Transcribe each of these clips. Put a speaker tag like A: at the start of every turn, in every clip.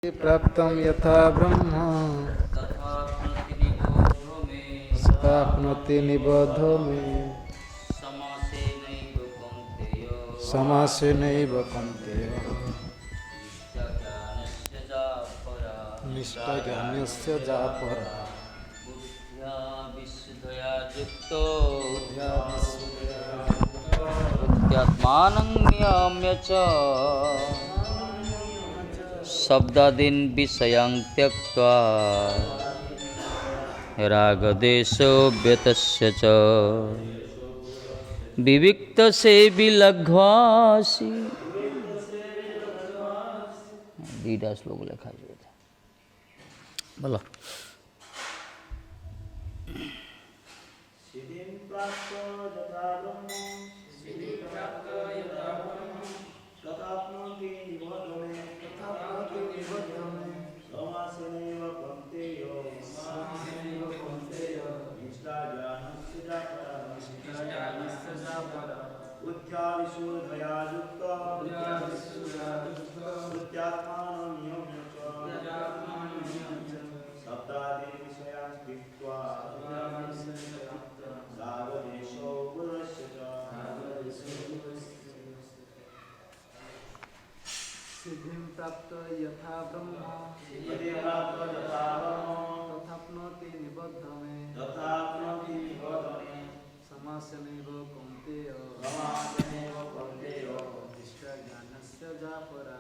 A: प्राप्तं यथा ब्रह्म तथाप्नोति निबोधो मे समासेनैव कौन्तेय निष्ठज्ञानस्य जा परा बुद्ध्या विशुद्धया युक्तो बुद्ध्यात्मानं नियम्य च शब्दादीन् विषयान् त्यक्त्वा रागदेशो व्यतस्य च विविक्तसेवी लघ्वासि दीटा श्लोक लिखा है बोलो
B: बुद्ध्या विशुद्धया युक्तो बुद्ध्यात्मानं नियम्य च शब्दादीन् विषयान् त्यक्त्वा रागद्वेषौ गुणस्य च
A: सिद्धिं प्राप्त यथा ब्रह्म तथाप्नोति निबोध मे समासेनैव कौन्तेय निष्ठा ज्ञानस्य जा परा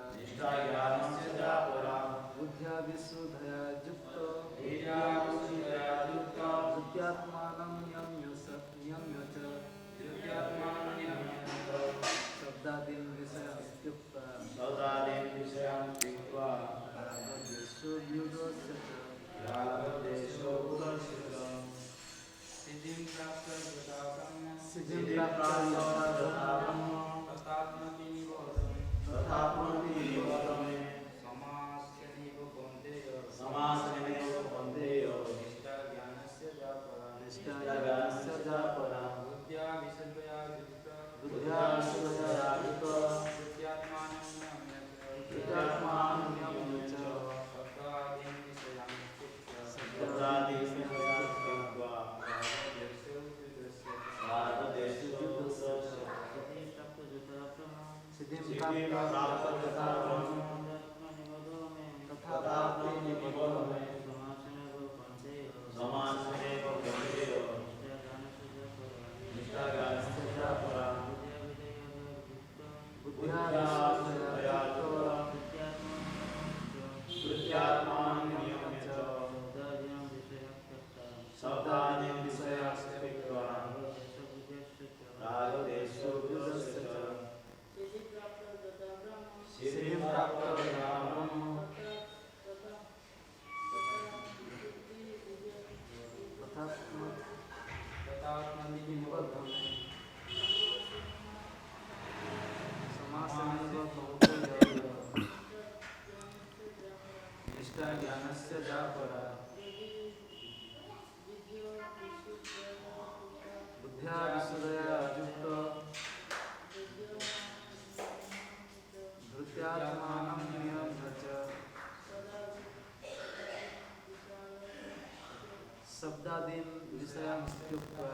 A: बुद्ध्या विशुद्धया युक्तो बुद्ध्यात्मानं नियम्य च शब्दादीन् विषयान् त्यक्त्वा रागद्वेषो व्युदस्य च सिद्धिं प्राप्त यथा ब्रह्म तथाप्नोति निबोध मे समासेनैव कौन्तेय निष्ठा ज्ञानस्य जा परा बुद्ध्या विशुद्धया युक्तो बुद्ध्यात्मानं नियम्य च शब्दादीन् विषयान् त्यक्त्वा सिद्धिं प्राप्त यथा ब्रह्म तथाप्नोति निबोध मे समासेनैव कौन्तेय निष्ठा ज्ञानस्य जा परा बुद्ध्या विशुद्धया युक्तो बुद्ध्यात्मानं नियम्य च शब्दादीन् विषयान् त्यक्त्वा रागद्वेषो व्युदस्य च सिद्धिं प्राप्त यथा ब्रह्म तथाप्नोति निबोध मे समासेनैव कौन्तेय निष्ठा ज्ञानस्य जा परा बुद्ध्या विशुद्धया युक्तो बुद्ध्यात्मानं नियम्य च शब्दादीन् विषयान् त्यक्त्वा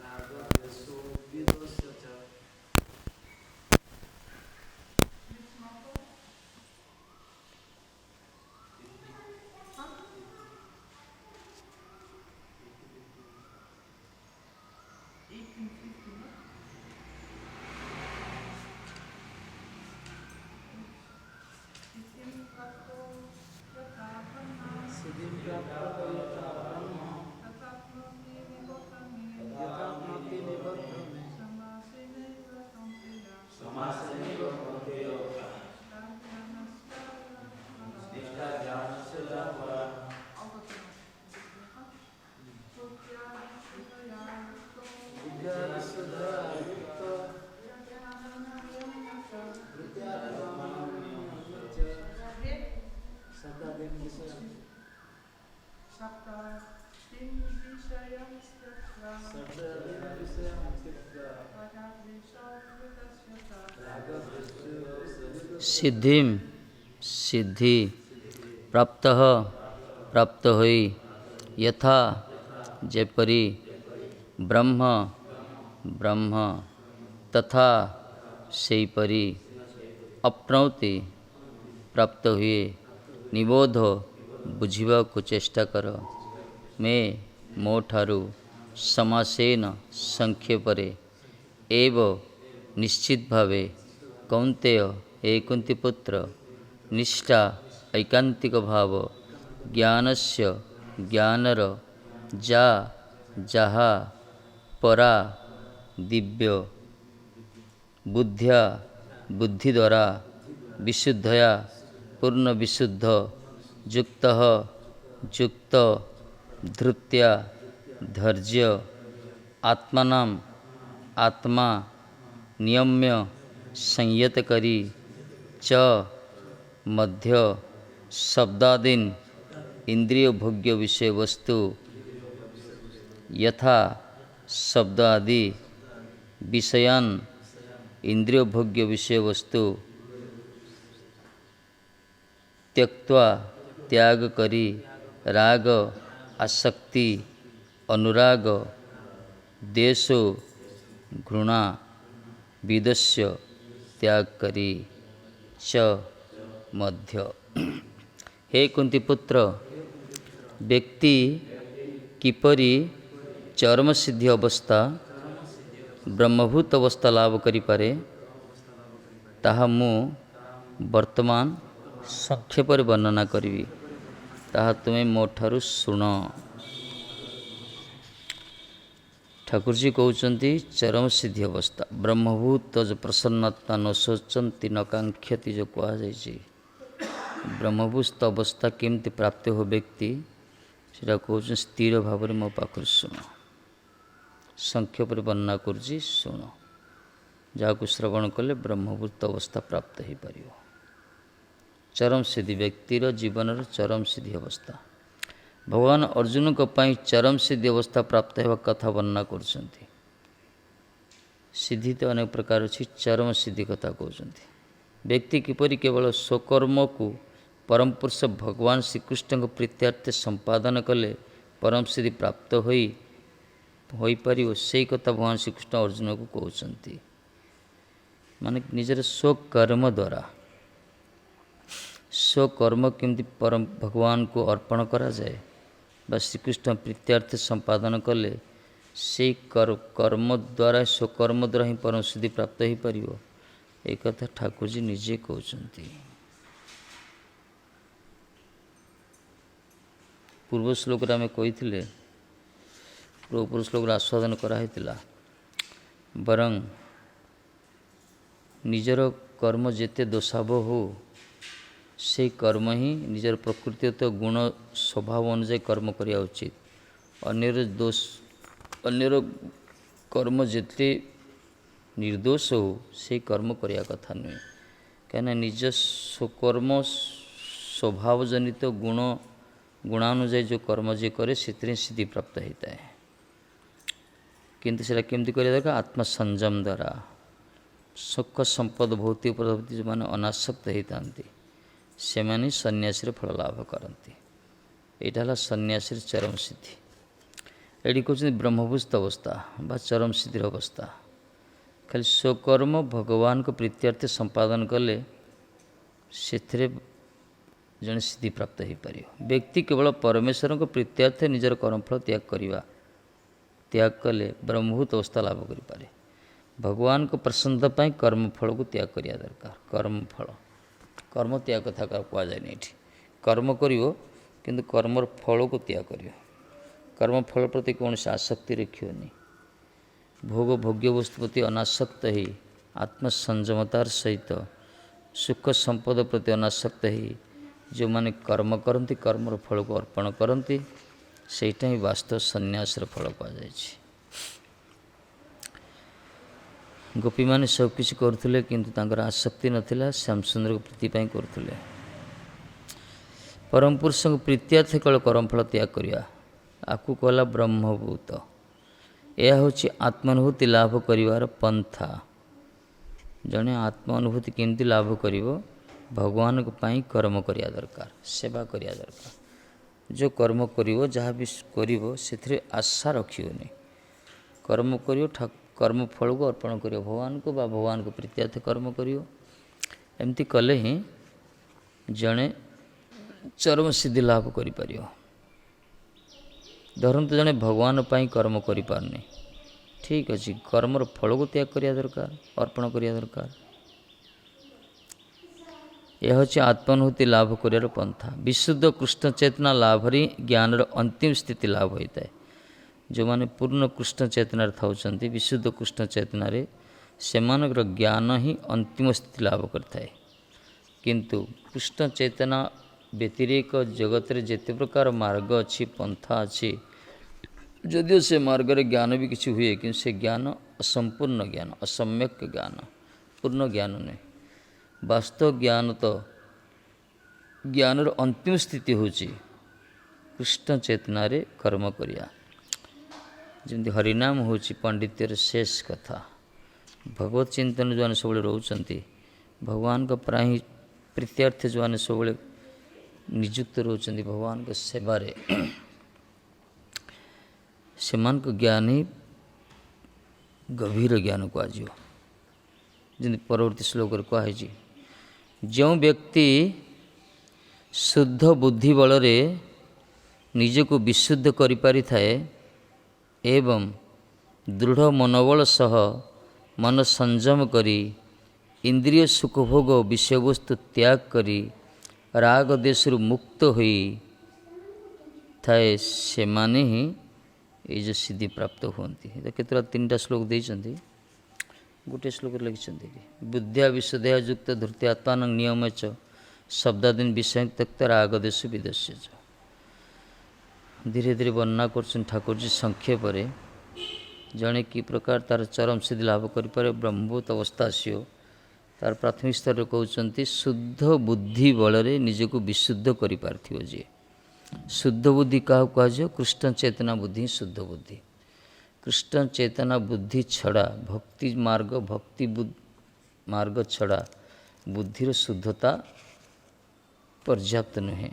A: रागद्वेषो व्युदस्य च सिद्धिं प्राप्त
C: सिद्धिम सिद्धि प्राप्तः प्राप्त होई यथा जेपरी ब्रह्म ब्रह्म तथा सेपरी अप्नौति प्राप्त हुए निबोध बुझिबा को चेष्टा कर मैं मोठारु समासेन संक्षेपरे एव निश्चित भावे कौंतेय हे कुंती पुत्र निष्ठा ऐकांतिक भाव ज्ञानस्य ज्ञानर जा जहा परा दिव्य बुद्ध्या बुद्धि द्वारा विशुद्धया पूर्ण विशुद्ध युक्तः युक्त धृत्या धैर्य आत्मानाम आत्मा नियम्य संयत करी च मध्य शब्दादीन इंद्रिय भोग्य विषय वस्तु यथा शब्द आदि विषयान इंद्रिय भोग्य विषय वस्तु त्यक्त्वा त्याग करी राग आसक्ति अनुराग देशो घृणा विदस्य त्याग करी च मध्य। हे कुंती पुत्र व्यक्ति किपरि चरम सिद्धि अवस्था ब्रह्मभूत अवस्था लाभ करि पारे ताहा मु वर्तमान संक्षेप वर्णना करी ताहा तुम्हें मोठारु शुण। ठाकुर जी कहते चरम सिद्धि अवस्था ब्रह्मभूत जो प्रसन्नता न शोचंती न कांक्षति जो कहुई ब्रह्मभूत अवस्था केमती प्राप्त हो व्यक्ति से कह स्थिर भाव मो पाखु शुण संक्षेप वर्णना करुँच शुण जहाँ श्रवण कले ब्रह्मभूत अवस्था प्राप्त हो पार। चरम सिद्धि व्यक्तिर जीवन चरम सिद्धि अवस्था भगवान अर्जुन को पाई चरम सिद्धि अवस्था प्राप्त होगा कथा वर्णना करछन्ति। सिद्धि तो अनेक प्रकार अच्छी चरम सिद्धि कथा कहते व्यक्ति किपरि केवल स्वकर्म को परम पुरुष भगवान श्रीकृष्ण को प्रीत्यार्थे संपादन कले परम सिद्धि प्राप्त हो पार से कथा भगवान श्रीकृष्ण अर्जुन को कहते माने निजर स्वकर्म द्वारा स्वकर्म केमती परम भगवान को अर्पण करा जाए बा श्रीकृष्ण प्रीत्यार्थ संपादन कले से कर्म द्वारा स्वकर्म द्वारा ही परम सिद्धि प्राप्त हो पार एक कथा ठाकुर जी निजे कहते। पूर्व श्लोक आम कही पूर्व श्लोक आस्वादन कराइला बरं निजर कर्म जेते दोषाव हो से कर्म ही निजर प्रकृतिगत गुण स्वभाव अनुजाई कर्म करिया उचित अन्यर दोष अन्यर कर्म जेते निर्दोष हो से कर्म करिया कथा नुहे कहीं निज स्वकर्म स्वभाव जनित गुणानुजाई जो कर्म जे करे से सिद्धि प्राप्त होता है किंतु से केमती करिया दरकार आत्मसंयम द्वारा सुख संपद भौतिक प्रवृत्ति जो मैंने अनासक्त होता से माने सन्यासी फल लाभ करती यहाँ सन्यासी चरम सिद्धि ये कहते ब्रह्मभूत अवस्था बा चरम सिद्धि अवस्था खाली स्वकर्म भगवान को प्रीत्यार्थे संपादन कले से जन सिद्धि प्राप्त हो पार व्यक्ति केवल परमेश्वर को प्रीत्यार्थे निजर कर्मफल त्याग करवा त्याग कले ब्रह्मभूत अवस्था लाभ करें भगवान को प्रसन्नता पाई कर्मफल को त्याग करिया दरकार कर्मफल कर्म त्याग कथा कहुए ये कर्म करियो किंतु कर्मर फल को त्याग करियो कर्म फल प्रति कौन से आसक्ति रखियोनी भोग भोग्य वस्तु प्रति अनासक्त ही आत्मसंयमतार सहित सुख संपद प्रति अनासक्त ही जो माने कर्म करती कर्मर फल को अर्पण करती सेटा ही वास्तव सन्यासर फल कहुए। गोपी माने सब किसी करुले किंतु तांकर आसक्ति नथिला श्याम सुंदर को प्रीति पाई करुले परम पुरुष को प्रीत्यार्थ कल कर्मफल त्याग करिया आकु कहला ब्रह्मभूत यह हूँ आत्मानुभूति लाभ करिवार पंथा ଜଣେ ଆତ୍ମ ଅନୁଭୂତି କେମିତି ଲାଭ କରିବ? ଭଗବାନଙ୍କ ପାଇଁ କର୍ମ କରିବା ଦରକାର, ସେବା କରିବା ଦରକାର। ଯେଉଁ କର୍ମ କରିବ, ଯାହା ବି କରିବ ସେଥିରେ ଆଶା ରଖିବନି। କର୍ମ କରିବ, କର୍ମ ଫଳକୁ ଅର୍ପଣ କରିବ ଭଗବାନଙ୍କୁ ବା ଭଗବାନଙ୍କୁ ପ୍ରୀତ୍ୟର୍ଥ କର୍ମ କରିବ। ଏମିତି କଲେ ହିଁ ଜଣେ ଚରମ ସିଦ୍ଧି ଲାଭ କରିପାରିବ। ଧରନ୍ତୁ ଜଣେ ଭଗବାନ ପାଇଁ କର୍ମ କରିପାରୁନି, ଠିକ୍ ଅଛି, କର୍ମର ଫଳକୁ ତ୍ୟାଗ କରିବା ଦରକାର, ଅର୍ପଣ କରିବା ଦରକାର। ଏହା ହେଉଛି ଆତ୍ମାନୁଭୂତି ଲାଭ କରିବାର ପନ୍ଥା। ବିଶୁଦ୍ଧ କୃଷ୍ଣ ଚେତନା ଲାଭରେ ଜ୍ଞାନର ଅନ୍ତିମ ସ୍ଥିତି ଲାଭ ହୋଇଥାଏ। ଯେଉଁମାନେ ପୂର୍ଣ୍ଣ କୃଷ୍ଣ ଚେତନାରେ ଥାଉଛନ୍ତି, ବିଶୁଦ୍ଧ କୃଷ୍ଣ ଚେତନାରେ, ସେମାନଙ୍କର ଜ୍ଞାନ ହିଁ ଅନ୍ତିମ ସ୍ଥିତି ଲାଭ କରିଥାଏ। କିନ୍ତୁ କୃଷ୍ଣ ଚେତନା ବ୍ୟତିରେକ ଜଗତରେ ଯେତେ ପ୍ରକାର ମାର୍ଗ ଅଛି, ପନ୍ଥା ଅଛି, ଯଦିଓ ସେ ମାର୍ଗରେ ଜ୍ଞାନ ବି କିଛି ହୁଏ, କିନ୍ତୁ ସେ ଜ୍ଞାନ ଅସମ୍ପୂର୍ଣ୍ଣ ଜ୍ଞାନ, ଅସମ୍ୟକ୍ ଜ୍ଞାନ, ପୂର୍ଣ୍ଣ ଜ୍ଞାନ ନୁହେଁ। ବାସ୍ତବ ଜ୍ଞାନ ତ, ଜ୍ଞାନର ଅନ୍ତିମ ସ୍ଥିତି ହେଉଛି କୃଷ୍ଣ ଚେତନାରେ କର୍ମ କରିବା। ଯେମିତି ହରିନାମ ହେଉଛି ପଣ୍ଡିତ୍ୟର ଶେଷ କଥା। ଭଗବତ ଚିନ୍ତନ ଯେଉଁମାନେ ସବୁବେଳେ ରହୁଛନ୍ତି, ଭଗବାନଙ୍କ ପ୍ରାୟ ପ୍ରୀତ୍ୟର୍ଥ ଯେଉଁମାନେ ସବୁବେଳେ ନିଯୁକ୍ତ ରହୁଛନ୍ତି ଭଗବାନଙ୍କ ସେବାରେ, ସେମାନଙ୍କ ଜ୍ଞାନ ହିଁ ଗଭୀର ଜ୍ଞାନ କୁହାଯିବ। ଯେମିତି ପରବର୍ତ୍ତୀ ଶ୍ଲୋକରେ କୁହାହେଇଛି, ଯେଉଁ ବ୍ୟକ୍ତି ଶୁଦ୍ଧ ବୁଦ୍ଧି ବଳରେ ନିଜକୁ ବିଶୁଦ୍ଧ କରିପାରିଥାଏ ଏବଂ ଦୃଢ଼ ମନୋବଳ ସହ ମନ ସଂଯମ କରି ଇନ୍ଦ୍ରିୟ ସୁଖଭୋଗ ବିଷୟବସ୍ତୁ ତ୍ୟାଗ କରି ରାଗ ଦେଶରୁ ମୁକ୍ତ ହୋଇଥାଏ, ସେମାନେ ହିଁ ଏଇ ଯେଉଁ ସିଦ୍ଧି ପ୍ରାପ୍ତ ହୁଅନ୍ତି। କେତେଟା 3ଟା ଶ୍ଲୋକ ଦେଇଛନ୍ତି, ଗୋଟିଏ ଶ୍ଲୋକରେ ଲେଖିଛନ୍ତି କି ବୁଦ୍ଧ୍ୟା ବିଶୁଦ୍ଧୟା ଯୁକ୍ତ ଧୃତି ଆତ୍ମାନ ନିୟମଚ ଶବ୍ଦାଦିନ ବିଷୟ ତ୍ୟକ୍ତ ରାଗ ଦେଶ ବିଦସ୍ୟ। ଧୀରେ ଧୀରେ ବର୍ଣ୍ଣନା କରୁଛନ୍ତି ଠାକୁରଜୀ ସଂକ୍ଷେପରେ, ଜଣେ କି ପ୍ରକାର ତା'ର ଚରମ ସିଦ୍ଧି ଲାଭ କରିପାରେ, ବ୍ରହ୍ମଭୂତ ଅବସ୍ଥା ଆସିବ। ତା'ର ପ୍ରାଥମିକ ସ୍ତରରେ କହୁଛନ୍ତି ଶୁଦ୍ଧ ବୁଦ୍ଧି ବଳରେ ନିଜକୁ ବିଶୁଦ୍ଧ କରିପାରିଥିବ ଯିଏ। ଶୁଦ୍ଧ ବୁଦ୍ଧି କାହାକୁ କୁହାଯିବ? କୃଷ୍ଣ ଚେତନା ବୁଦ୍ଧି ହିଁ ଶୁଦ୍ଧ ବୁଦ୍ଧି। କୃଷ୍ଣ ଚେତନା ବୁଦ୍ଧି ଛଡ଼ା, ଭକ୍ତି ମାର୍ଗ, ମାର୍ଗ ଛଡ଼ା ବୁଦ୍ଧିର ଶୁଦ୍ଧତା ପର୍ଯ୍ୟାପ୍ତ ନୁହେଁ।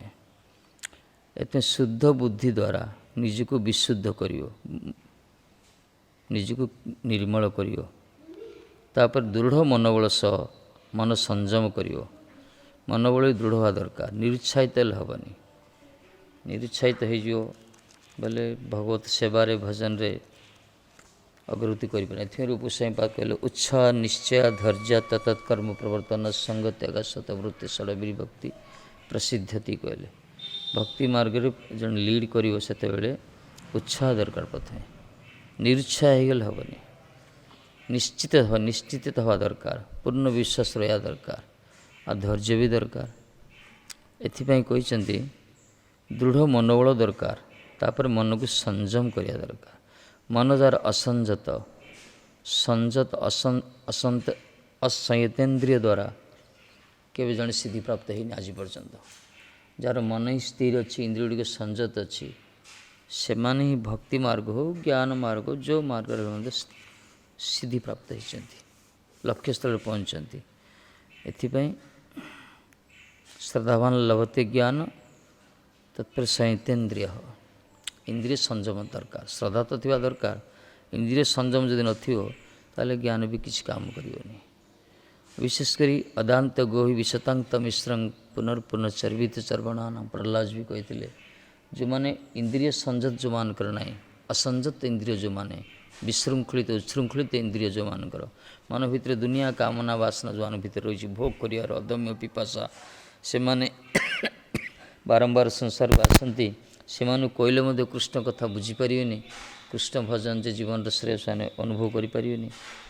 C: ଏଥିପାଇଁ ଶୁଦ୍ଧ ବୁଦ୍ଧି ଦ୍ୱାରା ନିଜକୁ ବିଶୁଦ୍ଧ କରିବ, ନିଜକୁ ନିର୍ମଳ କରିବ। ତାପରେ ଦୃଢ଼ ମନୋବଳ ସହ ମନ ସଂଯମ କରିବ। ମନୋବଳ ବି ଦୃଢ଼ ହେବା ଦରକାର, ନିରୁତ୍ସାହିତ ହେଲେ ହେବନି। ନିରୁତ୍ସାହିତ ହେଇଯିବ ବୋଲେ ଭଗବତ ସେବାରେ, ଭଜନରେ ଅଗ୍ରଗତି କରିପାରେ। ଏଥିପାଇଁ ରୂପ ସ୍ୱାମୀ ପାଦ କହିଲେ ଉତ୍ସାହ ନିଶ୍ଚୟ ଧୈର୍ଯ୍ୟ ତତତ୍ କର୍ମ ପ୍ରବର୍ତ୍ତନ ସଙ୍ଗ ତ୍ୟାଗ ଶତବୃତ୍ତି ଷଡ଼ବିରି ଭକ୍ତି ପ୍ରସିଦ୍ଧତି କହିଲେ। ଭକ୍ତି ମାର୍ଗରେ ଜଣେ ଲିଡ଼୍ କରିବ, ସେତେବେଳେ ଉତ୍ସାହ ଦରକାର। ପ୍ରଥମେ ନିରୁତ୍ସାହ ହେଇଗଲେ ହେବନି, ନିଶ୍ଚିତ ହେବା ଦରକାର, ପୂର୍ଣ୍ଣ ବିଶ୍ୱାସ ରହିବା ଦରକାର, ଆଉ ଧୈର୍ଯ୍ୟ ବି ଦରକାର। ଏଥିପାଇଁ କହିଛନ୍ତି ଦୃଢ଼ ମନୋବଳ ଦରକାର, ତାପରେ ମନକୁ ସଂଯମ କରିବା ଦରକାର। ମନ ଯାହାର ଅସଂୟତେନ୍ଦ୍ରିୟ ଦ୍ୱାରା କେବେ ଜଣେ ସିଦ୍ଧି ପ୍ରାପ୍ତ ହେଇନି ଆଜି ପର୍ଯ୍ୟନ୍ତ। ଯାହାର ମନ ହିଁ ସ୍ଥିର ଅଛି, ଇନ୍ଦ୍ରିୟ ଗୁଡ଼ିକ ସଂଯତ ଅଛି, ସେମାନେ ହିଁ ଭକ୍ତି ମାର୍ଗ ହେଉ, ଜ୍ଞାନ ମାର୍ଗ, ଯେଉଁ ମାର୍ଗରେ ମଧ୍ୟ ସିଦ୍ଧି ପ୍ରାପ୍ତ ହେଇଛନ୍ତି, ଲକ୍ଷ୍ୟସ୍ଥଳରେ ପହଞ୍ଚିଛନ୍ତି। ଏଥିପାଇଁ ଶ୍ରଦ୍ଧାବାନ ଲଭତେ ଜ୍ଞାନ ତତ୍ପରେ ସଂୟତେନ୍ଦ୍ରିୟ, ଇନ୍ଦ୍ରିୟ ସଂଯମ ଦରକାର। ଶ୍ରଦ୍ଧା ତ ଥିବା ଦରକାର, ଇନ୍ଦ୍ରିୟ ସଂଯମ ଯଦି ନଥିବ ତାହେଲେ ଜ୍ଞାନ ବି କିଛି କାମ କରିବନି। ବିଶେଷ କରି ଅଦାନ୍ତ ଗୋହି ବିଶତାନ୍ତ ମିଶ୍ରଂ ପୁନର୍ପୁନଃଚର୍ବିତ ଚର୍ବଣାନ, ପ୍ରହ୍ଲାଦ ବି କହିଥିଲେ, ଯେଉଁମାନେ ଇନ୍ଦ୍ରିୟ ସଂଯତ ଯେଉଁମାନଙ୍କର ନାହିଁ, ଅସଂଯତ ଇନ୍ଦ୍ରିୟ ଯେଉଁମାନେ, ବିଶୃଙ୍ଖଳିତ ଉଚ୍ଛୃଙ୍ଖଳିତ ଇନ୍ଦ୍ରିୟ ଯେଉଁମାନଙ୍କର, ମନ ଭିତରେ ଦୁନିଆ କାମନା ବାସନା ଯେଉଁମାନଙ୍କ ଭିତରେ ରହିଛି, ଭୋଗ କରିବାର ଅଦମ୍ୟ ପିପାସା, ସେମାନେ ବାରମ୍ବାର ସଂସାରକୁ ଆସନ୍ତି। ସେମାନଙ୍କୁ କହିଲେ ମଧ୍ୟ କୃଷ୍ଣ କଥା ବୁଝିପାରିବେନି, କୃଷ୍ଣ ଭଜନ ଯେ ଜୀବନର ଶ୍ରେୟ ସେମାନେ ଅନୁଭବ କରିପାରିବେନି।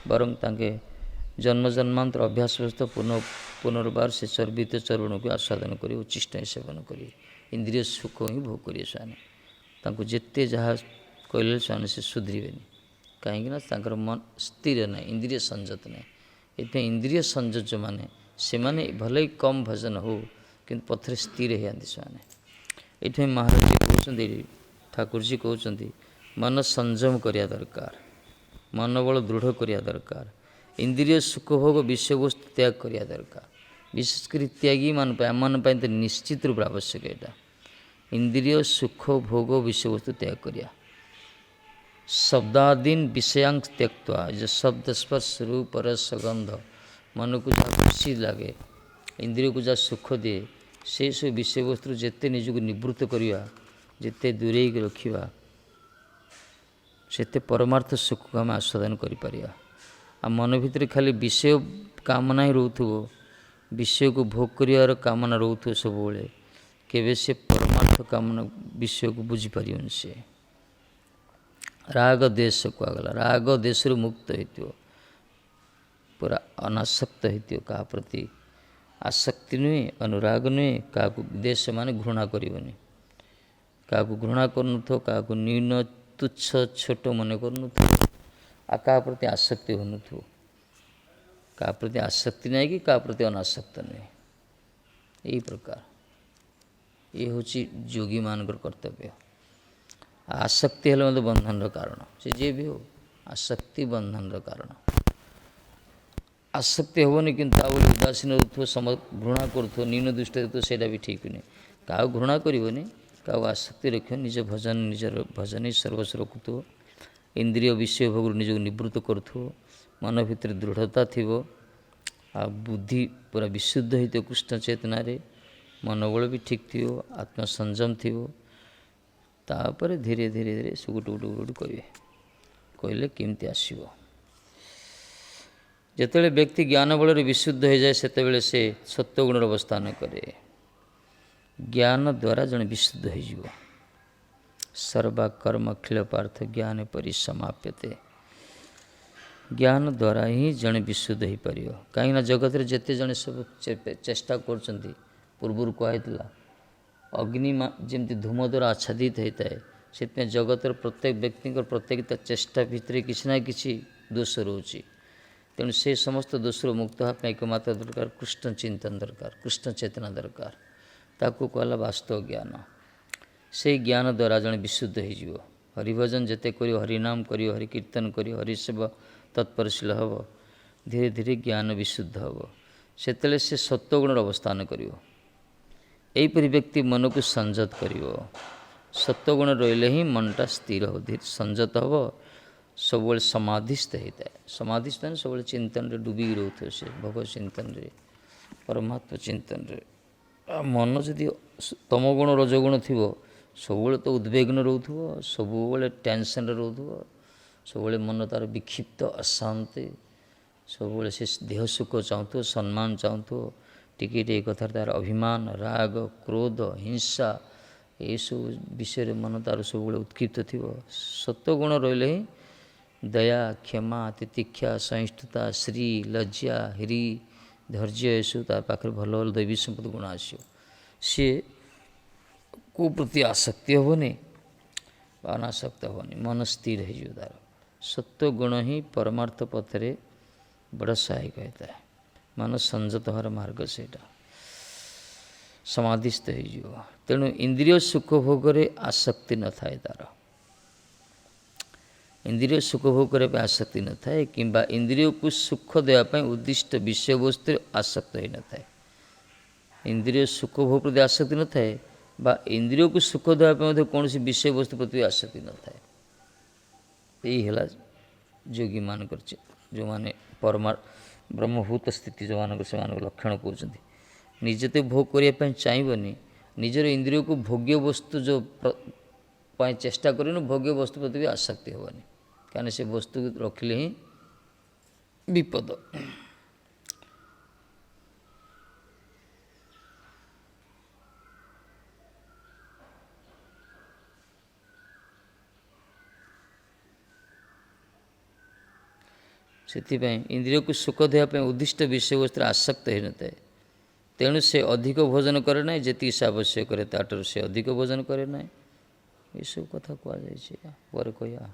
C: ବରଂ ତାଙ୍କେ ଜନ୍ମ ଜନ୍ମାନ୍ତର ଅଭ୍ୟାସଗ୍ରସ୍ତ ପୁନର୍ବାର ସେ ଚର୍ବିତ ଚର୍ବଣକୁ ଆସ୍ୱାଦନ କରି ଉଚ୍ଛିଷ୍ଟ ହିଁ ସେବନ କରିବେ, ଇନ୍ଦ୍ରିୟ ସୁଖ ହିଁ ଭୋଗ କରିବେ ସେମାନେ। ତାଙ୍କୁ ଯେତେ ଯାହା କହିଲେ ସେମାନେ ସେ ସୁଧରିବେନି, କାହିଁକିନା ତାଙ୍କର ମନ ସ୍ଥିର ନାହିଁ, ଇନ୍ଦ୍ରିୟ ସଂଯତ ନାହିଁ। ଏଥିପାଇଁ ଇନ୍ଦ୍ରିୟ ସଂଯତ ଯେଉଁମାନେ, ସେମାନେ ଭଲେ କମ୍ ଭଜନ ହଉ, କିନ୍ତୁ ପଥରେ ସ୍ଥିର ହେଇଯାନ୍ତି ସେମାନେ। ଏଇଥିପାଇଁ ମହାରାଜଜୀ କହୁଛନ୍ତି, ଠାକୁରଜୀ କହୁଛନ୍ତି ମନ ସଂଯମ କରିବା ଦରକାର, ମନୋବଳ ଦୃଢ଼ କରିବା ଦରକାର, इंद्रिय सुख भोग विषय वस्तु त्याग करिया दरकार विशेषकर त्यागी मान तो निश्चित रूप आवश्यक यहाँ इंद्रिय सुख भोग विषय वस्तु त्याग करिया शब्दादीन विषयांश त्यक्त्वा जो शब्द स्पर्श रूप रस गंध मन को जहाँ खुशी लगे इंद्रिय को जहाँ सुख दिए से सब विषय वस्तु जिते निजक निवृत्त करिया जिते दूरे रखिया सेते परमार्थ सुख को आम आस्वादन करिपारिया आ मन भितर खाली विषय कामना ही रोथुवो विषय को भोग करियार कामना रोथुवो सबुबले केबे से परमार्थ कामना विषय को बुझी पारिबनि से राग देश कहगला राग देश मुक्त होइतिबो पूरा अनासक्त होइतिबो का प्रति आसक्ति नुहे अनुराग नुहे क्या देश माने घृणा करिबनि क्या घृणा करनुथो क्या न्यून तुच्छ छोट मन करनुथो आ क्या प्रति आसक्ति होनुथो क्या प्रति आसक्ति नहीं कि क्या प्रति अनासक्त नहीं यही प्रकार ये हूँ योगी मानकर कर्तव्य आसक्ति हेले मतलब बंधन कारण से जे भी हो आसक्ति बंधन कारण आसक्ति हेनी कि उदासीन रुथो घृणा करुथो न्यून दृष्टि तो सेटा भी ठीक नहीं क्या घृणा करनी क्या आसक्ति रख निज भजन निजर भजन ही सर्वस्व रखुथो इंद्रिय विषय भोग निजक निवृत्त करुथो मन भितर दृढ़ता थी आ बुद्धि पूरा विशुद्ध होते कृष्ण चेतना मनोबल भी ठीक थी आत्मसंयम थी तापर धीरे धीरे धीरे से गोटे गोटे गोटे कहे कहले केमती आसो जिते व्यक्ति ज्ञान बल विशुद्ध हो जाए से सत्वगुण अवस्थान करे ज्ञान द्वारा जन विशुद्ध हो सर्वा कर्म अखिल पार्थ ज्ञान परिसमाप्यते ज्ञान द्वारा ही जन विशुद्ध हो पार कहीं जगत में जिते जन सब चेष्टा कर पूर्वर कहला अग्नि जमी धूम द्वारा आच्छादित होता है से जगतर प्रत्येक व्यक्ति प्रत्येक चेष्टा भितर किसी ना कि दोष रोचे तेणु से समस्त दोष मुक्त होगा एकमात्र दरकार कृष्ण चिंतन दरकार कृष्ण चेतना दरकार ताकू कहला वास्तव ज्ञान से ज्ञान द्वारा जन विशुद्ध हो हरिभजन जिते कर हरिनाम कर हरिकीर्तन कर हरिसेवा तत्परशील हम धीरे धीरे ज्ञान विशुद्ध हम से सत्वगुण अवस्थान कर यहीपरि व्यक्ति मन को संयत कर सत्वगुण रही ही मनटा स्थिर हो धीरे संयत हम सब समाधिस्थ होता है समाधिस्थ सब चिंतन रे डूबी रोथे से भगवत चिंतन रे परमात्मा चिंतन रे मन जदि तमगुण रजगुण थी सब तो उद्वेग्न रोथुव सब टेंशन रोथुव सब मन तार विक्षिप्त अशांति सब से देह सुख चाहूँ सम्मान चाहूँ टिके कथार तार अभिमान राग क्रोध हिंसा ये सब विषय मन तार सब उत्क्षिप्त थी सत्वगुण रही ही दया क्षमा तितिक्षा सहिष्णुता श्री लज्जा हिरी धैर्य यू तार पाखे भल भल दैवी संपद गुण आसो सी को प्रति आसक्ति हेनी अनासक्त हेनी मन स्थिर हो तार सत्वगुण ही परमार्थ पथरे बड़ा सहायक होता है मन संयत हर मार्ग से समाधिस्थ हो तेणु इंद्रिय सुख भोगरे आसक्ति न थाए तार इंद्रिय सुख भोग करने आसक्ति न थाए किंबा इंद्रिय को सुख देवाई उद्दिष्ट विषय वस्तु आसक्त हो न थाए इंद्रिय सुख भोग प्रति आसक्ति न थाए बा इंद्रिय को सुख देवाई कौन सी विषय वस्तु प्रति आसक्ति न थाए यही है योगी मान जो मैंने ब्रह्मभूत स्थिति जो मान से लक्षण कहते निजे तो भोग करने चाहिए निजर इंद्रिय को भोग्य वस्तु जो चेष्टा कर भोग्य वस्तु प्रति भी आसक्ति हेनी क्या से वस्तु रखिले ही विपद से इंद्रिय को सुख देवाई उद्दिष्ट विषय वस्तु आसक्त हो न था तेणु से अधिक भोजन करे ना जी से आवश्यक करे ताटर से अधिक भोजन करे ना ये सब कथा कहु कह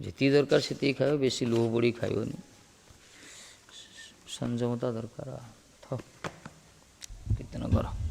C: जी दरकार से खाओ बेसी लोह बड़ी खाइबनी संयमता दरकार कीर्तन कर।